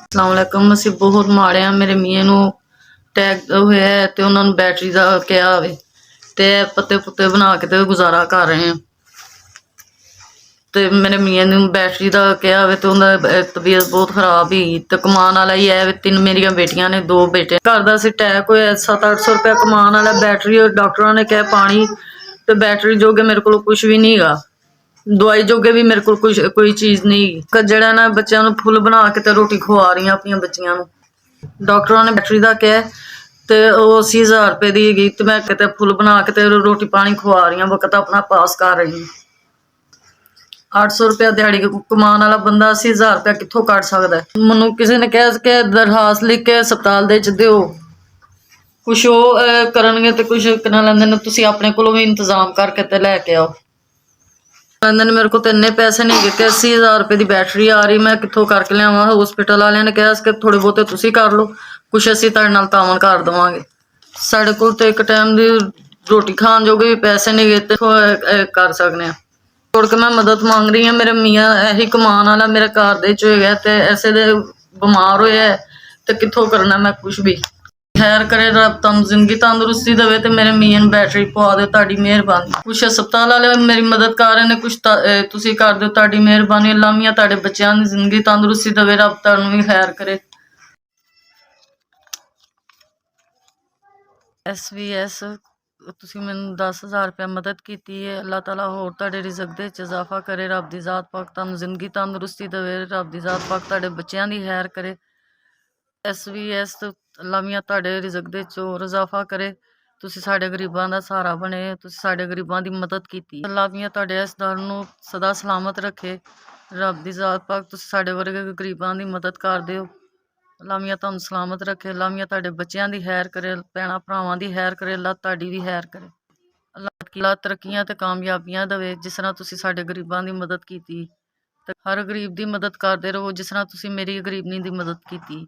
ਅਸਲਾਮੁਅਲੈਕੁਮ। ਅਸੀਂ ਬਹੁਤ ਮਾੜੇ ਹਾਂ। ਮੇਰੇ ਮੀਆਂ ਨੂੰ ਅਟੈਕ ਹੋਇਆ ਹੈ ਤੇ ਉਹਨਾਂ ਨੂੰ ਬੈਟਰੀ ਦਾ ਕਿਹਾ ਹੋਵੇ ਤੇ ਪੱਤੇ ਪੁੱਤੇ ਬਣਾ ਕੇ ਤੇ ਗੁਜ਼ਾਰਾ ਕਰ ਰਹੇ ਹਾਂ। ਤੇ ਮੇਰੇ ਮੀਆਂ ਨੂੰ ਬੈਟਰੀ ਦਾ ਕਿਹਾ ਹੋਵੇ ਤੇ ਉਹਦਾ ਤਬੀਅਤ ਬਹੁਤ ਖਰਾਬ ਹੀ ਤੇ ਕਮਾਉਣ ਵਾਲਾ ਹੀ ਹੈ। ਤਿੰਨ ਮੇਰੀਆਂ ਬੇਟੀਆਂ ਨੇ, ਦੋ ਬੇਟੇ। ਘਰ ਦਾ ਸੀ ਅਟੈਕ ਹੋਇਆ, 700-800 ਰੁਪਇਆ ਕਮਾਉਣ ਵਾਲਾ। ਬੈਟਰੀ ਡਾਕਟਰਾਂ ਨੇ ਕਿਹਾ ਪਾਣੀ ਤੇ ਬੈਟਰੀ ਜੋਗੇ ਮੇਰੇ ਕੋਲ ਕੁਛ ਵੀ ਨਹੀਂ ਹੈਗਾ। ਦਵਾਈ ਜੋਗੇ ਵੀ ਮੇਰੇ ਕੋਲ ਕੁਛ ਕੋਈ ਚੀਜ਼ ਨਹੀਂ। ਜਿਹੜਾ ਨਾ ਬੱਚਿਆਂ ਨੂੰ ਫੁੱਲ ਬਣਾ ਕੇ ਤੇ ਰੋਟੀ ਖਵਾ ਰਹੀਆਂ ਆਪਣੀਆਂ ਬੱਚੀਆਂ ਨੂੰ। ਡਾਕਟਰਾਂ ਨੇ ਬੈਟਰੀ ਦਾ ਕਿਹਾ ਤੇ ਉਹ 80,000 ਰੁਪਏ ਦੀ ਹੈਗੀ ਤੇ ਮੈਂ ਕਿਤੇ ਫੁੱਲ ਬਣਾ ਕੇ ਤੇ ਰੋਟੀ ਪਾਣੀ ਖਵਾ ਰਹੀਆਂ, ਵਕਤ ਆਪਣਾ ਪਾਸ ਕਰ ਰਹੀ ਹਾਂ। 800 ਰੁਪਇਆ ਦਿਹਾੜੀ ਕਮਾਉਣ ਵਾਲਾ ਬੰਦਾ 80,000 ਰੁਪਇਆ ਕਿੱਥੋਂ ਕੱਢ ਸਕਦਾ? ਮੈਨੂੰ ਕਿਸੇ ਨੇ ਕਿਹਾ ਕਿ ਦਰਖਾਸਤ ਲਿਖ ਕੇ ਹਸਪਤਾਲ ਦੇ ਚ ਦਿਓ, ਕੁਛ ਉਹ ਕਰਨਗੇ ਤੇ ਕੁਛ ਕਿੰਨਾ ਲੈਂਦੇ ਨੇ। ਤੁਸੀਂ ਆਪਣੇ ਕੋਲੋਂ ਵੀ ਇੰਤਜ਼ਾਮ ਕਰਕੇ ਤੇ ਲੈ ਕੇ ਆਓ। ਕਹਿੰਦੇ ਨੇ ਮੇਰੇ ਕੋਲ ਤਾਂ ਇੰਨੇ ਪੈਸੇ ਨਹੀਂ ਹੈਗੇ ਕਿ 80,000 ਰੁਪਏ ਦੀ ਬੈਟਰੀ ਆ ਰਹੀ, ਮੈਂ ਕਿੱਥੋਂ ਕਰਕੇ ਲਿਆਵਾਂ। ਹੋਸਪਿਟਲ ਵਾਲਿਆਂ ਨੇ ਕਿਹਾ ਕਿ ਥੋੜੇ ਬਹੁਤੇ ਤੁਸੀਂ ਕਰ ਲਓ, ਕੁਛ ਅਸੀਂ ਤੁਹਾਡੇ ਨਾਲ ਤਾਵਨ ਕਰ ਦੇਵਾਂਗੇ। ਸਾਡੇ ਕੋਲ ਤੇ ਇੱਕ ਟਾਈਮ ਦੀ ਰੋਟੀ ਖਾਣ ਜੋਗੇ ਵੀ ਪੈਸੇ ਨਹੀਂ ਗਏ ਤੇ ਕਰ ਸਕਦੇ ਹਾਂ। ਤੋੜ ਕੇ ਮੈਂ ਮਦਦ ਮੰਗ ਰਹੀ ਹਾਂ। ਮੇਰੇ ਮੀਆਂ ਇਹੀ ਕਮਾਉਣ ਵਾਲਾ ਮੇਰੇ ਘਰ ਦੇ ਚ ਹੈਗਾ ਤੇ ਐਸੇ ਦੇ ਬਿਮਾਰ ਹੋਇਆ ਤੇ ਕਿੱਥੋਂ ਕਰਨਾ ਮੈਂ ਕੁਛ ਵੀ। ਖੈਰ ਕਰੇ ਰੱਬ, ਤੁਹਾਨੂੰ ਜ਼ਿੰਦਗੀ ਤੰਦਰੁਸਤੀ ਦੇਵੇ ਤੇ ਮੇਰੇ ਮੀਆਂ ਨੂੰ ਬੈਟਰੀ ਪਵਾ ਦਿਓ, ਤੁਹਾਡੀ ਮਿਹਰਬਾਨੀ। ਕੁਛ ਹਸਪਤਾਲ ਵਾਲੇ ਮੇਰੀ ਮਦਦ ਕਰ ਰਹੇ ਨੇ, ਕੁਛ ਤੁਸੀਂ ਕਰ ਦਿਓ, ਤੁਹਾਡੀ ਮਿਹਰਬਾਨੀ। ਅੱਲਾ ਮੀਆਂ ਤੁਹਾਡੇ ਬੱਚਿਆਂ ਦੀ ਜ਼ਿੰਦਗੀ ਤੰਦਰੁਸਤੀ ਦੇਵੇ, ਰੱਬ ਤੁਹਾਨੂੰ ਵੀ ਖੈਰ ਕਰੇ। SVS ਤੁਸੀਂ ਮੈਨੂੰ 10,000 ਰੁਪਇਆ ਮਦਦ ਕੀਤੀ ਹੈ। ਅੱਲਾਹ ਤਾਲਾ ਹੋਰ ਤੁਹਾਡੇ ਰਿਜ਼ਕ ਦੇ ਵਿੱਚ ਇਜ਼ਾਫਾ ਕਰੇ। ਰੱਬ ਦੀ ਜ਼ਾਤ ਪਾਕ ਤੁਹਾਨੂੰ ਜ਼ਿੰਦਗੀ ਤੰਦਰੁਸਤੀ ਦੇਵੇ। ਰੱਬ ਦੀ ਜ਼ਾਤ ਪਾਕ ਤੁਹਾਡੇ ਬੱਚਿਆਂ ਦੀ ਖੈਰ ਕਰੇ। SVS ਅੱਲਾਹ ਮੀਆਂ ਤੁਹਾਡੇ ਰਿਜ਼ਕ ਦੇ ਵਿੱਚ ਹੋਰ ਇਜ਼ਾਫਾ ਕਰੇ। ਤੁਸੀਂ ਸਾਡੇ ਗਰੀਬਾਂ ਦਾ ਸਹਾਰਾ ਬਣੇ, ਤੁਸੀਂ ਸਾਡੇ ਗਰੀਬਾਂ ਦੀ ਮਦਦ ਕੀਤੀ। ਅੱਲਾਹ ਮੀਆਂ ਤੁਹਾਡੇ ਇਸ ਦਰ ਨੂੰ ਸਦਾ ਸਲਾਮਤ ਰੱਖੇ। ਰੱਬ ਦੀ ਜ਼ਾਤ ਪਾਕ ਤੁਸੀਂ ਸਾਡੇ ਵਰਗੇ ਗਰੀਬਾਂ ਦੀ ਮਦਦ ਕਰਦੇ ਹੋ। ਅੱਲਾਹ ਮੀਆਂ ਤੁਹਾਨੂੰ ਸਲਾਮਤ ਰੱਖੇ। ਅੱਲਾਹ ਮੀਆਂ ਤੁਹਾਡੇ ਬੱਚਿਆਂ ਦੀ ਖੈਰ ਕਰੇ, ਭੈਣਾਂ ਭਰਾਵਾਂ ਦੀ ਖੈਰ ਕਰੇ। ਅੱਲਾਹ ਤੁਹਾਡੀ ਵੀ ਖੈਰ ਕਰੇ। ਅੱਲਾਹ ਤਰੱਕੀਆਂ ਤੇ ਕਾਮਯਾਬੀਆਂ ਦੇਵੇ। ਜਿਸ ਤਰ੍ਹਾਂ ਤੁਸੀਂ ਸਾਡੇ ਗਰੀਬਾਂ ਦੀ ਮਦਦ ਕੀਤੀ ਤੇ ਹਰ ਗਰੀਬ ਦੀ ਮਦਦ ਕਰਦੇ ਰਹੋ, ਜਿਸ ਤਰ੍ਹਾਂ ਤੁਸੀਂ ਮੇਰੀ ਗਰੀਬਨੀ ਦੀ ਮਦਦ ਕੀਤੀ।